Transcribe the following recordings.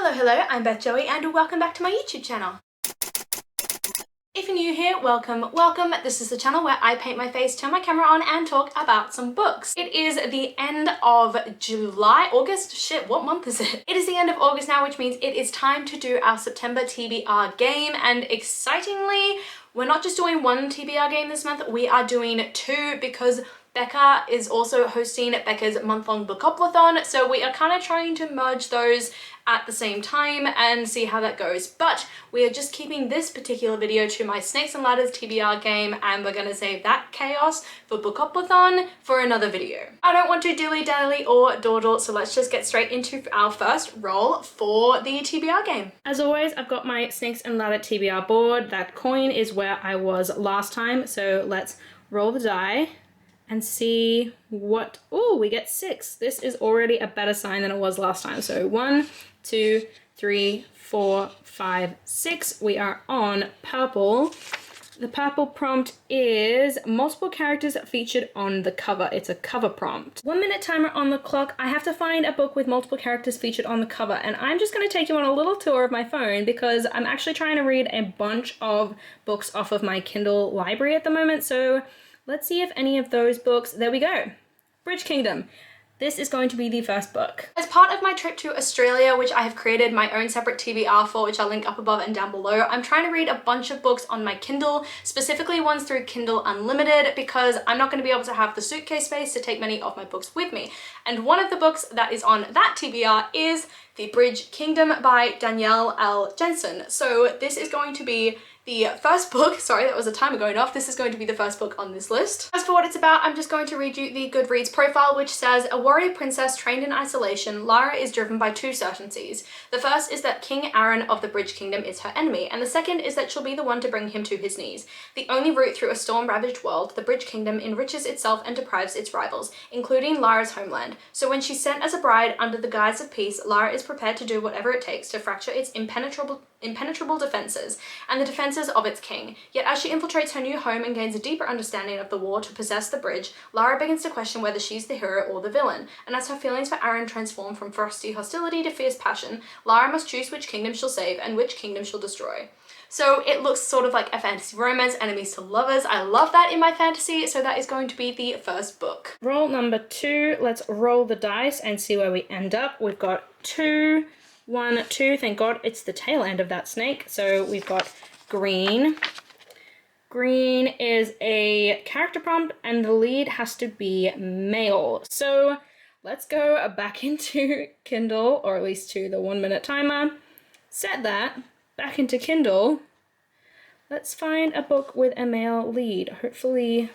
Hello, I'm Beth Joey and welcome back to my YouTube channel. If you're new here, welcome. This is the channel where I paint my face, turn my camera on and talk about some books. It is the end of August? Shit, what month is it? It is the end of August now, which means it is time to do our September TBR game, and excitingly, we're not just doing one TBR game this month, we are doing two because Becca is also hosting Becca's month-long bookoplathon, so we are kind of trying to merge those at the same time and see how that goes. But we are just keeping this particular video to my Snakes and Ladders TBR game, and we're gonna save that chaos for bookoplathon for another video. I don't want to dilly-dally or dawdle, so let's just get straight into our first roll for the TBR game. As always, I've got my Snakes and Ladder TBR board. That coin is where I was last time, so let's roll the die and see what, oh, we get 6. This is already a better sign than it was last time. So 1, 2, 3, 4, 5, 6. We are on purple. The purple prompt is multiple characters featured on the cover. It's a cover prompt. 1 minute timer on the clock. I have to find a book with multiple characters featured on the cover, and I'm just going to take you on a little tour of my phone because I'm actually trying to read a bunch of books off of my Kindle library at the moment. So let's see if any of those books, there we go. Bridge Kingdom. This is going to be the first book. As part of my trip to Australia, which I have created my own separate TBR for, which I'll link up above and down below, I'm trying to read a bunch of books on my Kindle, specifically ones through Kindle Unlimited, because I'm not going to be able to have the suitcase space to take many of my books with me. And one of the books that is on that TBR is The Bridge Kingdom by Danielle L. Jensen. So this is going to be the first book, sorry, that was a timer going off. This is going to be the first book on this list. As for what it's about, I'm just going to read you the Goodreads profile, which says, a warrior princess trained in isolation, Lara is driven by two certainties. The first is that King Aaron of the Bridge Kingdom is her enemy, and the second is that she'll be the one to bring him to his knees. The only route through a storm-ravaged world, the Bridge Kingdom enriches itself and deprives its rivals, including Lara's homeland. So when she's sent as a bride under the guise of peace, Lara is prepared to do whatever it takes to fracture its impenetrable defenses and the defenses of its king. Yet as she infiltrates her new home and gains a deeper understanding of the war to possess the bridge, Lara begins to question whether she's the hero or the villain. And as her feelings for Aaron transform from frosty hostility to fierce passion, Lara must choose which kingdom she'll save and which kingdom she'll destroy. So it looks sort of like a fantasy romance, enemies to lovers. I love that in my fantasy, so that is going to be the first book. Roll number 2. Let's roll the dice and see where we end up. We've got 2, 1, 2. Thank God it's the tail end of that snake. So we've got green. Green is a character prompt and the lead has to be male. So let's go back into Kindle, or at least to the 1 minute timer. Set that back into Kindle. Let's find a book with a male lead. Hopefully,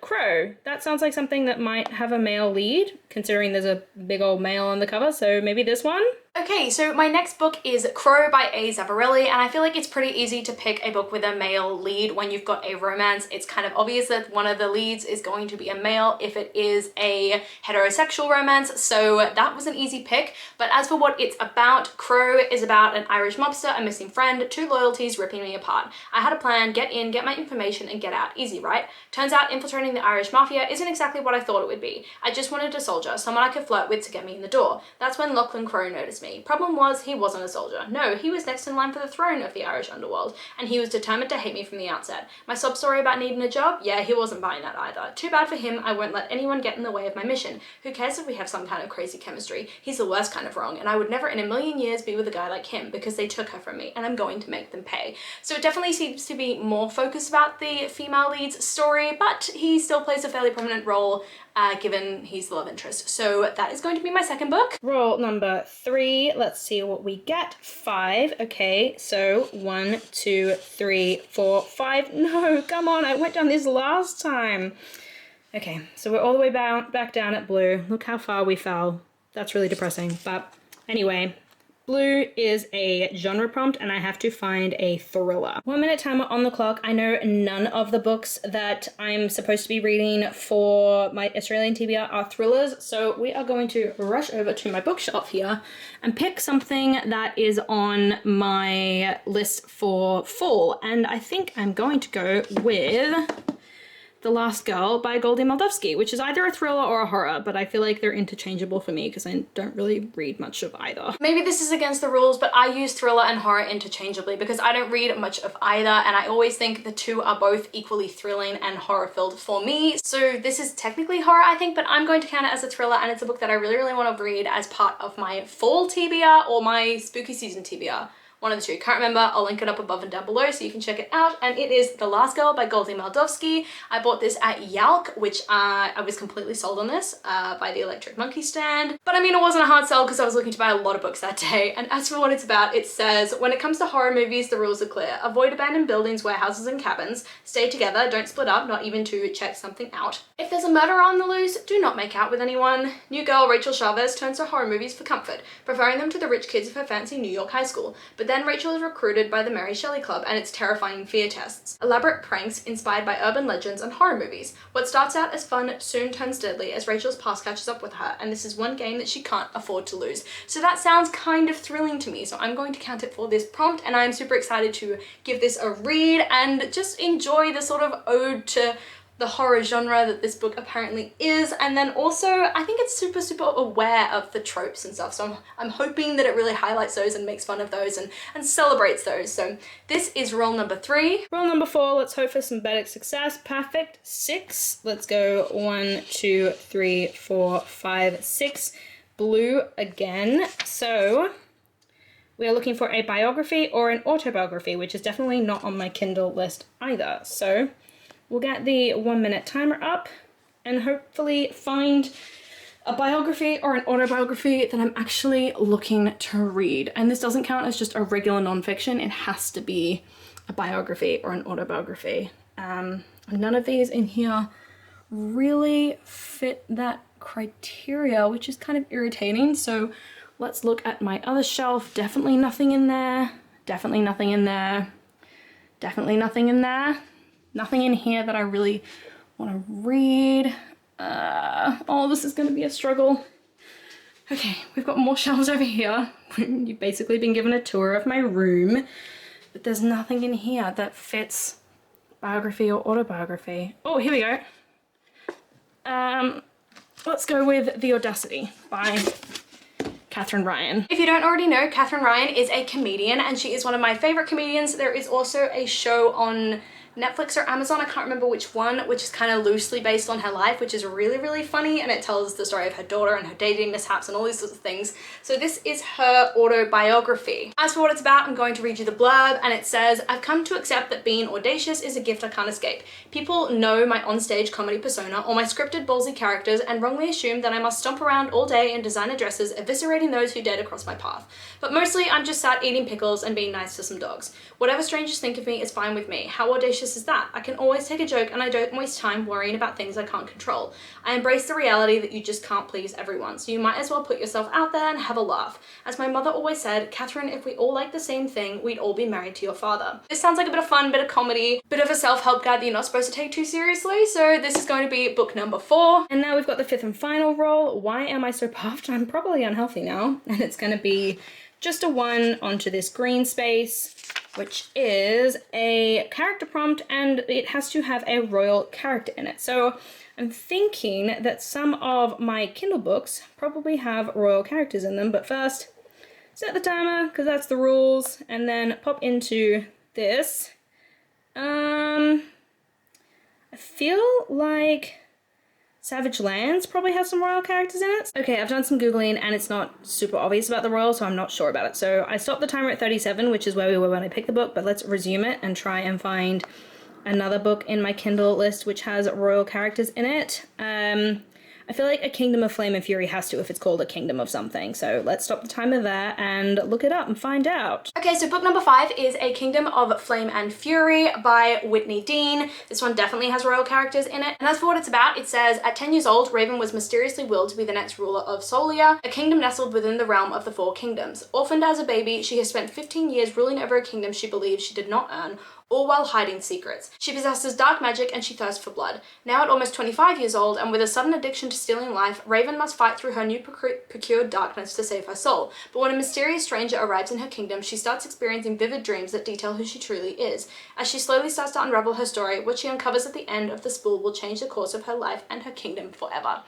Crow. That sounds like something that might have a male lead, considering there's a big old male on the cover, so maybe this one? Okay, so my next book is Crow by A. Zavarelli, and I feel like it's pretty easy to pick a book with a male lead when you've got a romance. It's kind of obvious that one of the leads is going to be a male if it is a heterosexual romance, so that was an easy pick. But as for what it's about, Crow is about an Irish mobster, a missing friend, two loyalties ripping me apart. I had a plan, get in, get my information, and get out. Easy, right? Turns out infiltrating the Irish mafia isn't exactly what I thought it would be. I just wanted a soldier, someone I could flirt with to get me in the door. That's when Lachlan Crow noticed me. Problem was, he wasn't a soldier. No, he was next in line for the throne of the Irish underworld, and he was determined to hate me from the outset. My sob story about needing a job? Yeah, he wasn't buying that either. Too bad for him, I won't let anyone get in the way of my mission. Who cares if we have some kind of crazy chemistry? He's the worst kind of wrong, and I would never in a million years be with a guy like him because they took her from me, and I'm going to make them pay. So it definitely seems to be more focused about the female lead's story, but he still plays a fairly prominent role given he's the love interest. So that is going to be my second book. Roll number 3. Let's see what we get. 5. Okay, so 1, 2, 3, 4, 5. No, come on, I went down this last time. Okay, so we're all the way back down at blue. Look how far we fell. That's really depressing, but anyway. Blue is a genre prompt and I have to find a thriller. 1 minute timer on the clock. I know none of the books that I'm supposed to be reading for my Australian TBR are thrillers, so we are going to rush over to my bookshelf here and pick something that is on my list for fall. And I think I'm going to go with The Last Girl by Goldie Moldavsky, which is either a thriller or a horror, but I feel like they're interchangeable for me because I don't really read much of either. Maybe this is against the rules, but I use thriller and horror interchangeably because I don't read much of either, and I always think the two are both equally thrilling and horror-filled for me. So this is technically horror, I think, but I'm going to count it as a thriller, and it's a book that I really, really want to read as part of my fall TBR or my spooky season TBR. One of the two, can't remember. I'll link it up above and down below so you can check it out. And it is The Last Girl by Goldie Moldavsky. I bought this at Yalk, which I was completely sold on this by the Electric Monkey stand. But I mean, it wasn't a hard sell because I was looking to buy a lot of books that day. And as for what it's about, it says, when it comes to horror movies, the rules are clear. Avoid abandoned buildings, warehouses, and cabins. Stay together, don't split up, not even to check something out. If there's a murderer on the loose, do not make out with anyone. New girl Rachel Chavez turns to horror movies for comfort, preferring them to the rich kids of her fancy New York high school. But then Rachel is recruited by the Mary Shelley Club and its terrifying fear tests. Elaborate pranks inspired by urban legends and horror movies. What starts out as fun soon turns deadly as Rachel's past catches up with her, and this is one game that she can't afford to lose. So that sounds kind of thrilling to me, so I'm going to count it for this prompt, and I'm super excited to give this a read and just enjoy the sort of ode to the horror genre that this book apparently is. And then also I think it's super, super aware of the tropes and stuff, so I'm hoping that it really highlights those and makes fun of those and celebrates those. So this is roll number 3. Roll number 4, let's hope for some better success. Perfect. 6. Let's go 1, 2, 3, 4, 5, 6. Blue again. So we are looking for a biography or an autobiography, which is definitely not on my Kindle list either. So we'll get the 1-minute timer up and hopefully find a biography or an autobiography that I'm actually looking to read. And this doesn't count as just a regular nonfiction. It has to be a biography or an autobiography. None of these in here really fit that criteria, which is kind of irritating. So let's look at my other shelf. Definitely nothing in there. Definitely nothing in there. Definitely nothing in there. Nothing in here that I really want to read. Oh, this is going to be a struggle. Okay, we've got more shelves over here. You've basically been given a tour of my room, but there's nothing in here that fits biography or autobiography. Oh, here we go. Let's go with The Audacity by Katherine Ryan. If you don't already know, Katherine Ryan is a comedian and she is one of my favorite comedians. There is also a show on Netflix or Amazon, I can't remember which one, which is kind of loosely based on her life, which is really, really funny, and it tells the story of her daughter and her dating mishaps and all these sorts of things. So this is her autobiography. As for what it's about, I'm going to read you the blurb, and it says, I've come to accept that being audacious is a gift I can't escape. People know my onstage comedy persona or my scripted ballsy characters and wrongly assume that I must stomp around all day in designer dresses, eviscerating those who dare to cross my path. But mostly I'm just sat eating pickles and being nice to some dogs. Whatever strangers think of me is fine with me. How audacious is that? I can always take a joke and I don't waste time worrying about things I can't control. I embrace the reality that you just can't please everyone, so you might as well put yourself out there and have a laugh. As my mother always said, Catherine, if we all like the same thing, we'd all be married to your father. This sounds like a bit of fun, bit of comedy, bit of a self-help guide that you're not supposed to take too seriously, so this is going to be book number 4. And now we've got the 5th and final roll. Why am I so puffed? I'm probably unhealthy now, and it's going to be just a 1 onto this green space, which is a character prompt, and it has to have a royal character in it. So I'm thinking that some of my Kindle books probably have royal characters in them, but first, set the timer, because that's the rules, and then pop into this. I feel like Savage Lands probably has some royal characters in it. Okay, I've done some Googling and it's not super obvious about the royal, so I'm not sure about it. So I stopped the timer at 37, which is where we were when I picked the book, but let's resume it and try and find another book in my Kindle list which has royal characters in it. I feel like A Kingdom of Flame and Fury has to if it's called A Kingdom of something. So let's stop the timer there and look it up and find out. Okay, so book number 5 is A Kingdom of Flame and Fury by Whitney Dean. This one definitely has royal characters in it. And as for what it's about, it says, at 10 years old, Raven was mysteriously willed to be the next ruler of Solia, a kingdom nestled within the realm of the 4 kingdoms. Orphaned as a baby, she has spent 15 years ruling over a kingdom she believes she did not earn, all while hiding secrets. She possesses dark magic and she thirsts for blood. Now at almost 25 years old and with a sudden addiction to stealing life, Raven must fight through her new procured darkness to save her soul. But when a mysterious stranger arrives in her kingdom, she starts experiencing vivid dreams that detail who she truly is. As she slowly starts to unravel her story, what she uncovers at the end of the spool will change the course of her life and her kingdom forever.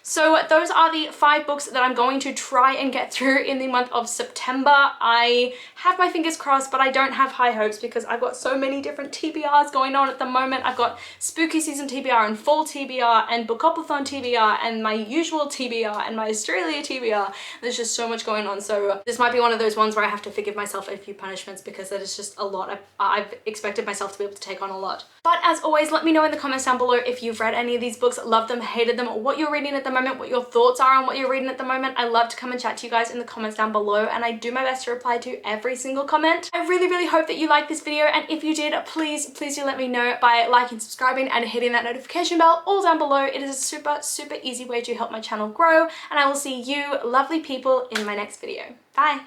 So those are the 5 books that I'm going to try and get through in the month of September. I have my fingers crossed, but I don't have high hopes because I've got so many different TBRs going on at the moment. I've got spooky season TBR and fall TBR and bookathon TBR and my usual TBR and my Australia TBR. There's just so much going on. So this might be one of those ones where I have to forgive myself a few punishments because that is just a lot. I've expected myself to be able to take on a lot. But as always, let me know in the comments down below if you've read any of these books, loved them, hated them, what you're reading at the moment, what your thoughts are on what you're reading at the moment. I love to come and chat to you guys in the comments down below, and I do my best to reply to every single comment. I really hope that you liked this video, and if you did, please do let me know by liking, subscribing, and hitting that notification bell all down below. It is a super easy way to help my channel grow, and I will see you lovely people in my next video. Bye!